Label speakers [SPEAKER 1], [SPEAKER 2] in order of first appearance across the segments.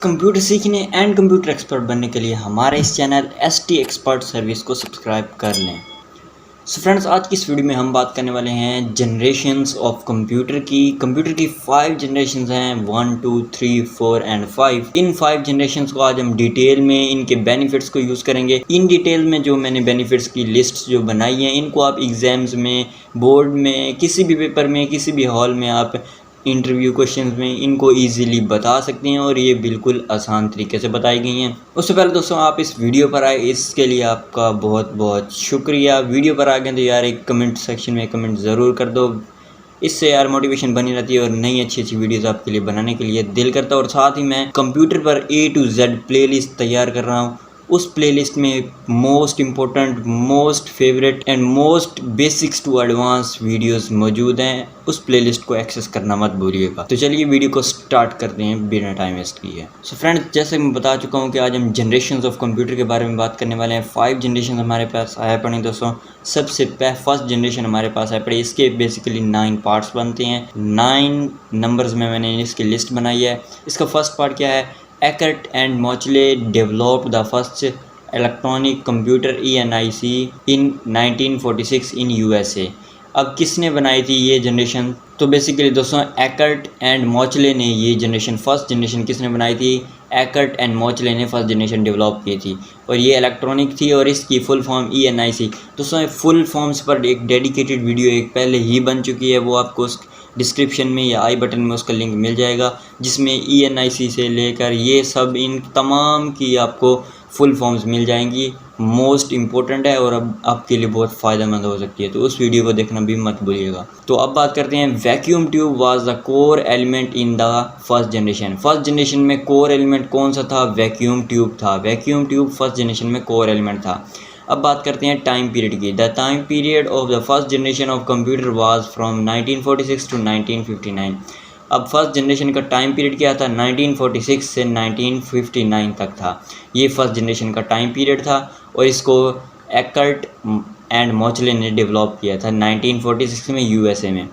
[SPEAKER 1] Computer सीखने and computer expert बनने के लिए हमारे इस चैनल ST एक्सपर्ट सर्विस को सब्सक्राइब कर लें। सो फ्रेंड्स, आज की इस वीडियो में हम बात करने वाले हैं जनरेशन्स ऑफ कंप्यूटर की 5 जनरेशन्स हैं, 1 2 3 4 एंड 5। इन 5 जनरेशन्स को आज हम डिटेल में इनके बेनिफिट्स को यूज़ करेंगे। इन डिटेल में जो मैंने बेनिफिट्स की लिस्ट जो बनाई है, इनको आप एग्ज़ाम्स में, बोर्ड में, किसी भी पेपर में, किसी भी हॉल में आप इंटरव्यू क्वेश्चंस में इनको इजीली बता सकते हैं और ये बिल्कुल आसान तरीके से बताई गई हैं। उससे पहले दोस्तों, आप इस वीडियो पर आए इसके लिए आपका बहुत बहुत शुक्रिया। वीडियो पर आ गए तो यार एक कमेंट सेक्शन में कमेंट ज़रूर कर दो, इससे यार मोटिवेशन बनी रहती है और नई अच्छी अच्छी वीडियोस आपके लिए बनाने के लिए दिल करता है। और साथ ही मैं कंप्यूटर पर A to Z प्लेलिस्ट तैयार कर रहा हूँ। उस प्लेलिस्ट में most important, most favourite and most basics to advance videos मौजूद हैं। उस प्लेलिस्ट को एक्सेस करना मत भूलिएगा। तो चलिए वीडियो को स्टार्ट करते हैं बिना टाइम वेस्ट किए। सो फ्रेंड्स, जैसे मैं बता चुका हूँ कि आज हम जनरेशन्स ऑफ कंप्यूटर के बारे में बात करने वाले हैं। 5 जनरेशन हमारे पास आया पड़े दोस्तों। सबसे फर्स्ट जनरेशन हमारे पास आया पड़े, इसके बेसिकली 9 पार्ट्स बनते हैं। 9 नंबर्स में मैंने इसकी लिस्ट बनाई है। इसका फर्स्ट पार्ट क्या है? Eckert and Mochile developed the first electronic computer ENIC in 1946 in USA। अब किसने बनाई थी ये जनरेशन? तो बेसिकली दोस्तों, Eckert and Mochile ने ये जनरेशन, फर्स्ट जनरेशन किसने बनाई थी? Eckert and Mochile ने फर्स्ट जनरेशन डेवलप की थी और ये इलेक्ट्रॉनिक थी और इसकी फुल फॉर्म ENIC। दोस्तों, फुल फॉर्म्स पर एक डेडिकेटेड वीडियो एक पहले ही बन चुकी है, वो आपको डिस्क्रिप्शन में या आई बटन में उसका लिंक मिल जाएगा, जिसमें ENIC से लेकर ये सब इन तमाम की आपको फुल फॉर्म्स मिल जाएंगी। मोस्ट इम्पोर्टेंट है और अब आपके लिए बहुत फ़ायदेमंद हो सकती है, तो उस वीडियो को देखना भी मत भूलिएगा। तो अब बात करते हैं, vacuum tube was the core element in the first generation. First generation में कोर एलिमेंट कौन सा था? वैक्यूम ट्यूब था। वैक्यूम ट्यूब फर्स्ट जनरेशन में कोर एलिमेंट था। अब बात करते हैं टाइम पीरियड की। The time period of the first generation of computer was from 1946 to 1959। अब फर्स्ट जनरेशन का टाइम पीरियड क्या था? 1946 से 1959 तक था। ये फर्स्ट जनरेशन का टाइम पीरियड था और इसको Eckert एंड Mochile ने डेवलप किया था 1946 में USA में।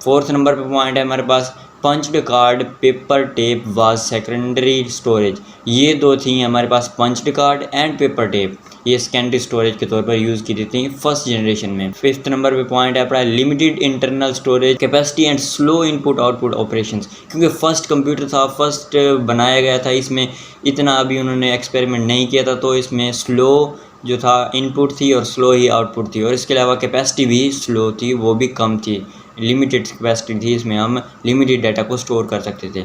[SPEAKER 1] फोर्थ नंबर पे पॉइंट है हमारे पास, punched card paper tape was secondary storage. ये दो थी हमारे पास, punched card and paper tape, ये सेकेंडरी स्टोरेज के तौर पर यूज़ की थी फर्स्ट जनरेशन में। फिफ्थ नंबर पे पॉइंट है अपना, limited internal storage capacity and slow input output operations. क्योंकि फर्स्ट कंप्यूटर था, फर्स्ट बनाया गया था, इसमें इतना अभी उन्होंने एक्सपेरिमेंट नहीं किया था, तो इसमें स्लो जो था इनपुट थी और स्लो ही आउटपुट थी, और इसके अलावा कैपेसिटी भी स्लो थी, वो भी कम थी, लिमिटेड कैपेसिटी थी, इसमें हम लिमिटेड डाटा को स्टोर कर सकते थे।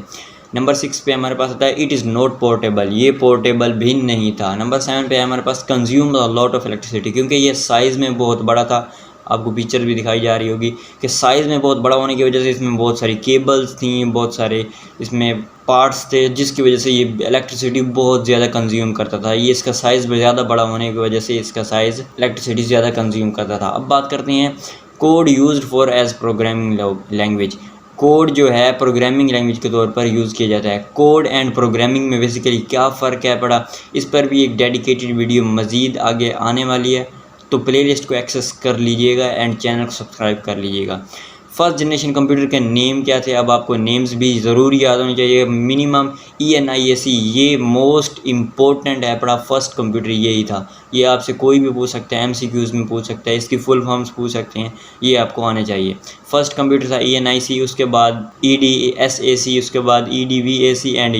[SPEAKER 1] नंबर 6 पे हमारे पास आता है, इट इज़ नॉट पोर्टेबल। ये पोर्टेबल भी नहीं था। नंबर 7 पे हमारे पास, consume a lot of electricity. क्योंकि ये साइज़ में बहुत बड़ा था, आपको पिक्चर भी दिखाई जा रही होगी कि साइज़ में बहुत बड़ा होने की वजह से इसमें बहुत सारी केबल्स थी, बहुत सारे इसमें पार्ट्स थे, जिसकी वजह से ये इलेक्ट्रिसिटी बहुत ज़्यादा कंज्यूम करता था। ये इसका साइज़ ज़्यादा बड़ा होने की वजह से इसका साइज़ इलेक्ट्रिसिटी ज़्यादा कंज्यूम करता था। अब बात करते हैं code used for as programming language. Code जो है प्रोग्रामिंग लैंग्वेज के तौर पर यूज़ किया जाता है। कोड एंड प्रोग्रामिंग में बेसिकली क्या फ़र्क है पड़ा, इस पर भी एक डेडिकेटेड वीडियो मज़ीद आगे आने वाली है, तो प्लेलिस्ट को एक्सेस कर लीजिएगा एंड चैनल को सब्सक्राइब कर लीजिएगा। फर्स्ट जनरेशन कंप्यूटर के नेम क्या थे? अब आपको नेम्स भी ज़रूर याद होने चाहिए। मिनिमम ENIAC, ये मोस्ट इम्पोर्टेंट है पड़ा, फर्स्ट कंप्यूटर यही था। ये आपसे कोई भी पूछ सकता है, MCQs में पूछ सकता है, इसकी फुल फॉर्म्स पूछ सकते हैं, ये आपको आने चाहिए। फर्स्ट कंप्यूटर था ENIC, उसके बाद EDSAC, उसके बाद EDVAC एंड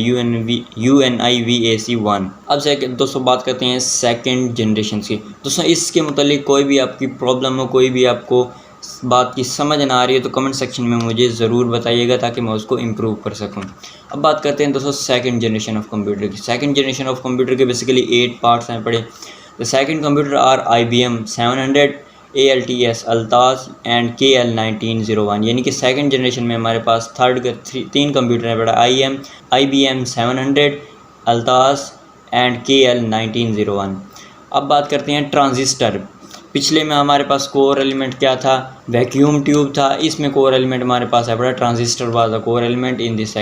[SPEAKER 1] UNIVAC1। अब से दोस्तों बात करते हैं सेकेंड जनरेशन की। दोस्तों, इसके मतलब कोई भी आपकी प्रॉब्लम हो, कोई भी आपको बात की समझ ना आ रही है, तो कमेंट सेक्शन में मुझे ज़रूर बताइएगा ताकि मैं उसको इम्प्रूव कर सकूं। अब बात करते हैं दोस्तों सेकंड जनरेशन ऑफ कंप्यूटर की। सेकंड जनरेशन ऑफ कंप्यूटर के बेसिकली 8 पार्ट्स हैं पड़े। The second computer are IBM 700, ALTS अल्तास एंड KL1901। यानी कि सेकंड जनरेशन में हमारे पास थर्ड के 3 कंप्यूटर हैं पड़ा, IBM 700, अल्तास एंड KL1901। अब बात करते हैं ट्रांजिस्टर। पिछले में हमारे पास कोर एलिमेंट क्या था? वैक्यूम ट्यूब था, इसमें कोर एलिमेंट हमारे पास है पड़ा transistor was the core element in this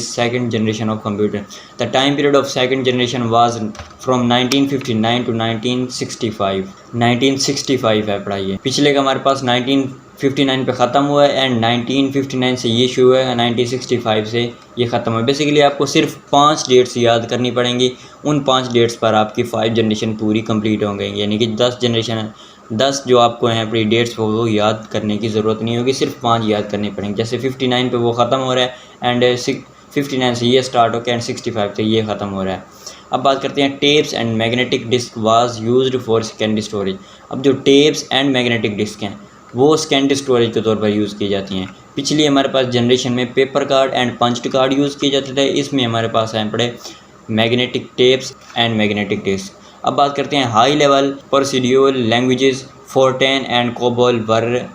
[SPEAKER 1] second generation of computer. The time period of second generation was from 1959 to 1965। 1965 है पड़ा ये, पिछले का हमारे पास 1959 पे ख़त्म हुआ है एंड 1959 से ये शुरू है, 1965 से ये ख़त्म हुआ। बेसिकली आपको सिर्फ 5 डेट्स याद करनी पड़ेंगी, उन 5 डेट्स पर आपकी 5 जनरेशन पूरी कंप्लीट हो गई, यानी कि 10 जनरेशन है। 10 जो आपको हैं अपनी डेट्स वो याद करने की ज़रूरत नहीं होगी, सिर्फ 5 याद करनी पड़ेंगी। जैसे 59 पे वो ख़त्म हो रहा है एंड 59 से ये स्टार्ट होकर एंड 65 से ये ख़त्म हो रहा है। अब बात करते हैं tapes and magnetic disk was used for secondary storage. अब जो टेप्स एंड मैग्नेटिक डिस्क हैं वो सेकेंडरी स्टोरेज के तौर पर यूज़ की जाती हैं। पिछली हमारे पास जनरेशन में paper card and punched card use किए जाते थे, इसमें हमारे पास हैं पड़े magnetic tapes and magnetic disk. अब बात करते हैं high level procedural languages, फोर्टेन and COBOL were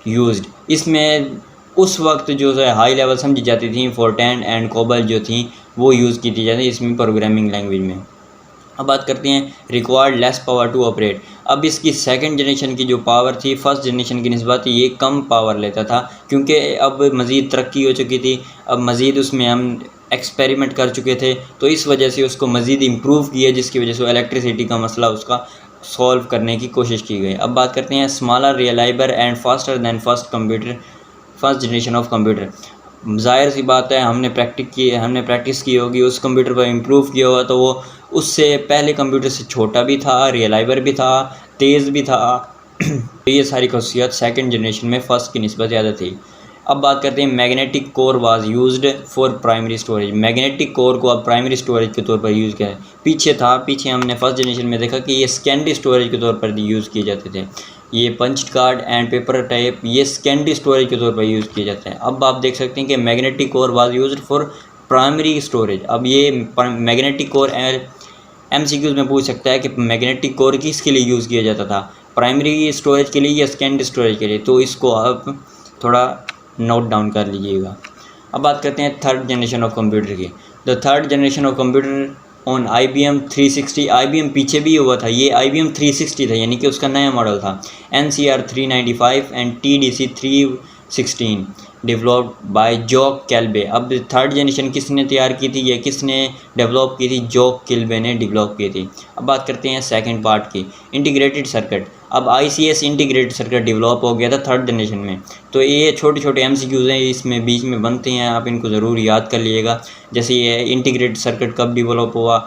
[SPEAKER 1] used. इसमें उस वक्त जो है हाई लेवल समझी जाती थी, फोर्टेन एंड कोबल जो थी वो यूज़ की जाती इसमें प्रोग्रामिंग लैंग्वेज में। अब बात करते हैं required less power to operate. अब इसकी सेकंड जनरेशन की जो पावर थी फर्स्ट जनरेशन की निस्बत ये कम पावर लेता था, क्योंकि अब मज़ीद तरक्की हो चुकी थी, अब मज़ीद उसमें हम एक्सपेरिमेंट कर चुके थे, तो इस वजह से उसको मज़ीद इम्प्रूव किया, जिसकी वजह से इलेक्ट्रिसिटी का मसला उसका सॉल्व करने की कोशिश की गई। अब बात करते हैं smaller, reliabler and faster than first generation of computer. ज़ाहिर सी बात है हमने प्रैक्टिस की होगी, उस कंप्यूटर पर इम्प्रूव किया हुआ, तो वो उससे पहले कंप्यूटर से छोटा भी था, रियलाइबर भी था, तेज़ भी था। ये सारी खसूसियात सेकंड जनरेशन में फ़र्स्ट की निस्बत ज़्यादा थी। अब बात करते हैं magnetic core was used for primary storage. Magnetic core को अब प्राइमरी स्टोरेज के तौर पर यूज़ किया है। पीछे हमने फर्स्ट जनरेशन में देखा कि ये सेकेंडरी स्टोरेज के तौर पर यूज़ किए जाते थे। ये punch card and paper type ये सेकेंडरी स्टोरेज के तौर पर यूज़ किए जाते हैं। अब आप देख सकते हैं कि magnetic core was used for primary storage. अब ये मैग्नेटिक कोर MCQs में पूछ सकता है कि मैग्नेटिक कोर किसके लिए यूज़ किया जाता था, प्राइमरी स्टोरेज के लिए या सेकेंडरी स्टोरेज के लिए, तो इसको आप थोड़ा नोट डाउन कर लीजिएगा। अब बात करते हैं थर्ड जनरेशन ऑफ कंप्यूटर की। The third generation of computer on IBM 360। IBM पीछे भी हुआ था, ये IBM 360 था, यानी कि उसका नया मॉडल था। NCR 395 and TDC 316 developed by Jack Kilby. अब थर्ड जनरेशन किसने तैयार की थी, ये किसने डेवलप की थी, जॉक कैल्बे ने डेवलप की थी। अब बात करते हैं सेकंड पार्ट की, इंटीग्रेटेड सर्किट। अब ICS इंटीग्रेटेड सर्किट डेवलप हो गया था थर्ड जनरेशन में। तो ये छोटे छोटे MCQs हैं, इसमें बीच में बनते हैं, आप इनको ज़रूर याद कर लीजिएगा। जैसे ये इंटीग्रेटेड सर्किट कब डेवलप हुआ,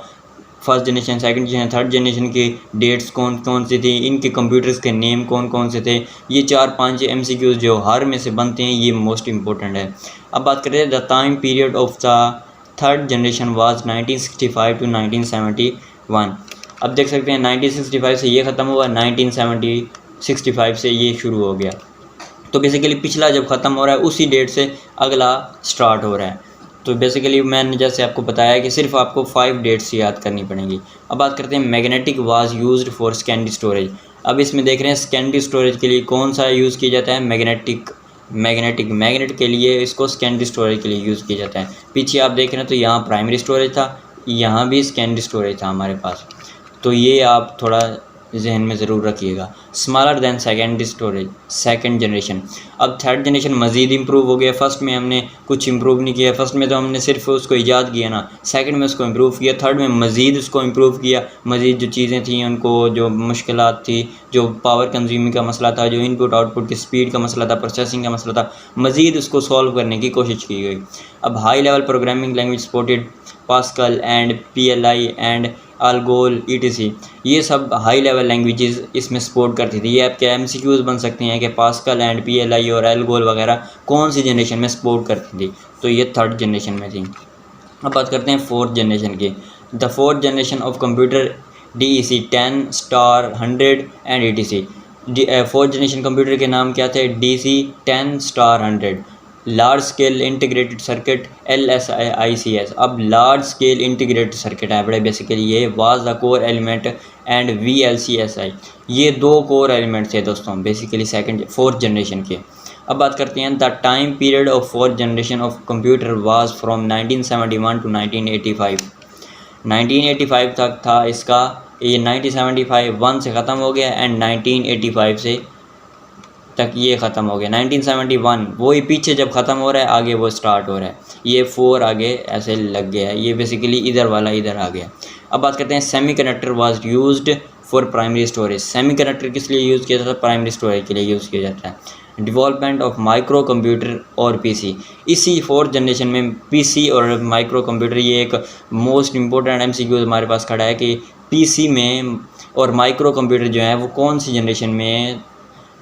[SPEAKER 1] first generation, second generation, third generation की डेट्स कौन कौन सी थी, इनके कंप्यूटर्स के नेम कौन कौन से थे। ये 4-5 MCQs जो हर में से बनते हैं, ये मोस्ट इंपॉर्टेंट है। अब बात करें the time period of the third generation was 1965 to 1971। अब देख सकते हैं 1965 से ये ख़त्म हुआ, 1965 से ये शुरू हो गया। तो बेसिकली पिछला जब ख़त्म हो रहा है उसी डेट से अगला स्टार्ट हो रहा है। तो बेसिकली मैंने जैसे आपको बताया कि सिर्फ आपको 5 डेट्स याद करनी पड़ेंगी। अब बात करते हैं magnetic was used for secondary storage. अब इसमें देख रहे हैं सेकेंडरी स्टोरेज के लिए कौन सा यूज़ किया जाता है, मैग्नेट के लिए इसको सेकेंडरी स्टोरेज के लिए यूज़ किया जाता है। पीछे आप देख रहे हैं तो यहाँ प्राइमरी स्टोरेज था, यहाँ भी सेकेंडरी स्टोरेज था हमारे पास, तो ये आप थोड़ा जहन में ज़रूर रखिएगा। Smaller than secondary storage second generation. अब थर्ड जनरेशन मज़ीद इम्प्रूव हो गया। फर्स्ट में हमने कुछ इम्प्रूव नहीं किया, फर्स्ट में तो हमने सिर्फ उसको ईजाद किया ना, सेकंड में उसको इम्प्रूव किया, थर्ड में मज़ीद उसको इम्प्रूव किया। मज़ीद जो चीज़ें थी उनको, जो मुश्किलात थी, जो पावर कंज्यूमिंग का मसला था, जो इनपुट आउटपुट की स्पीड का मसला था, प्रोसेसिंग का मसला था, मज़ीद उसको सॉल्व करने की कोशिश की गई। अब high level programming language supported pascal and PLI and Algol ETC। ये सब हाई लेवल लैंग्वेजेस इसमें सपोर्ट करती थी। ये आपके MCQs बन सकते हैं कि पास्कल एंड PLI और अल्गोल वगैरह कौन सी जनरेशन में सपोर्ट करती थी, तो ये थर्ड जनरेशन में थी। अब बात करते हैं फोर्थ जनरेशन की। The fourth generation of computer DEC 10 star 100 and ETC। Fourth generation computer के नाम क्या थे, DC 10 star 100। Large scale integrated circuit LSICS। अब लार्ज स्केल इंटीग्रेटेड सर्किट है बड़े, बेसिकली ये was the core element and VLCSI। ये 2 कोर एलिमेंट थे दोस्तों बेसिकली फोर्थ जनरेशन के। अब बात करते हैं the time period of fourth generation of computer was from 1971 to 1985। 1985 तक था इसका, ये 1975 से ख़त्म हो गया एंड 1985 से तक ये ख़त्म हो गया। 1971 वही पीछे जब ख़त्म हो रहा है आगे वो स्टार्ट हो रहा है, ये 4 आगे ऐसे लग गया है, ये बेसिकली इधर वाला इधर आ गया। अब बात करते हैं semiconductor was used for primary storage. Semiconductor किस लिए यूज़ किया जाता है? प्राइमरी स्टोरेज के लिए यूज़ किया जाता है। डेवलपमेंट ऑफ माइक्रो कंप्यूटर और पीसी, इसी 4th जनरेशन में पीसी और माइक्रो कंप्यूटर, ये एक मोस्ट इंपॉर्टेंट एमसीक्यू हमारे पास खड़ा है कि पीसी में और माइक्रो कंप्यूटर जो है वो कौन सी जनरेशन में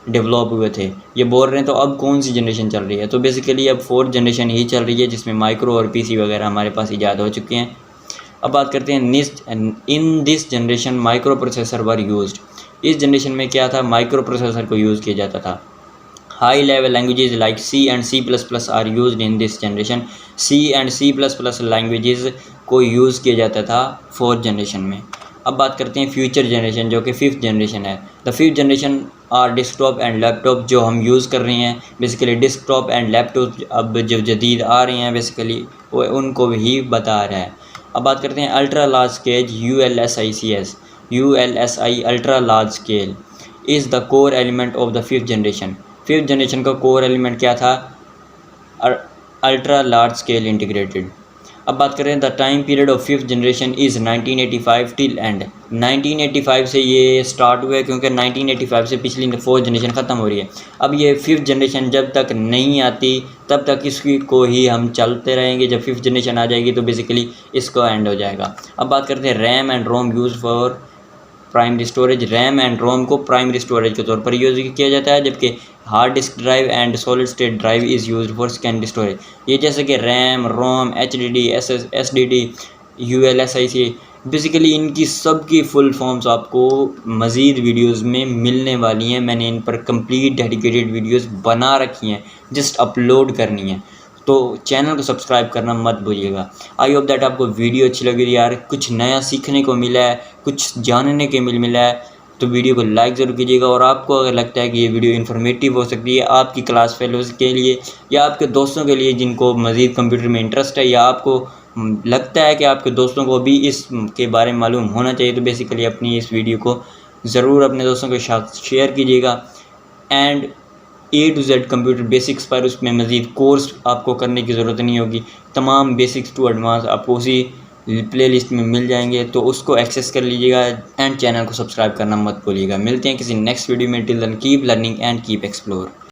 [SPEAKER 1] डेवलप हुए थे। ये बोल रहे हैं तो अब कौन सी जनरेशन चल रही है? तो बेसिकली अब 4th जनरेशन ही चल रही है जिसमें माइक्रो और पीसी वगैरह हमारे पास ईजाद हो चुके हैं। अब बात करते हैं इन this generation micro processor were used. इस जनरेशन में क्या था? माइक्रो प्रोसेसर को यूज़ किया जाता था। High level languages like C and C++ are used in this generation. C and C++ languages को यूज़ किया जाता था 4th जनरेशन में। अब बात करते हैं फ्यूचर जनरेशन जो कि 5th जनरेशन है। The 5th generation are desktop and laptop, जो हम यूज़ कर रहे हैं बेसिकली डेस्कटॉप एंड लैपटॉप अब जो जदीद आ रहे हैं बेसिकली वो उनको भी बता रहा है। अब बात करते हैं ultra large scale ULSI ultra large scale is the core element of the 5th generation. 5th generation का कोर एलिमेंट क्या था? Ultra large scale integrated. अब बात करें the time period of 5th generation is 1985 till and. 1985 से ये start हुआ है क्योंकि 1985 से पिछली 4th जनरेशन ख़त्म हो रही है। अब ये 5th जनरेशन जब तक नहीं आती तब तक इसकी को ही हम चलते रहेंगे। जब 5th जनरेशन आ जाएगी तो बेसिकली इसको एंड हो जाएगा। अब बात करते हैं RAM and ROM use for primary storage. RAM and ROM को प्राइमरी स्टोरेज के तौर पर यूज़ किया जाता है, जबकि hard disk drive and solid state drive is used for secondary storage. ये जैसे कि रैम, रोम, HDD, SSD, ULSI, बेसिकली इनकी सब की फुल फॉर्म्स आपको मज़ीद वीडियोस में मिलने वाली हैं। मैंने इन पर कंप्लीट डेडिकेटेड वीडियोस बना रखी हैं, जस्ट अपलोड करनी है। तो चैनल को सब्सक्राइब करना मत भूलिएगा। आई होप दैट आपको वीडियो अच्छी लगी यार, कुछ नया सीखने को मिला है, कुछ जानने के मिला है, तो वीडियो को लाइक ज़रूर कीजिएगा। और आपको अगर लगता है कि ये वीडियो इन्फॉर्मेटिव हो सकती है आपकी क्लास फेलोज़ के लिए या आपके दोस्तों के लिए जिनको मज़ीद कंप्यूटर में इंटरेस्ट है, या आपको लगता है कि आपके दोस्तों को भी इसके बारे में मालूम होना चाहिए, तो बेसिकली अपनी इस वीडियो को ज़रूर अपने दोस्तों के साथ शेयर कीजिएगा। And A to Z computer basics पर उसमें मज़ीद कोर्स आपको करने की ज़रूरत नहीं होगी। तमाम बेसिक्स टू एडवांस आपको उसी प्लेलिस्ट में मिल जाएंगे, तो उसको एक्सेस कर लीजिएगा। एंड चैनल को सब्सक्राइब करना मत भूलिएगा। मिलते हैं किसी नेक्स्ट वीडियो में। Till then keep learning and keep explore.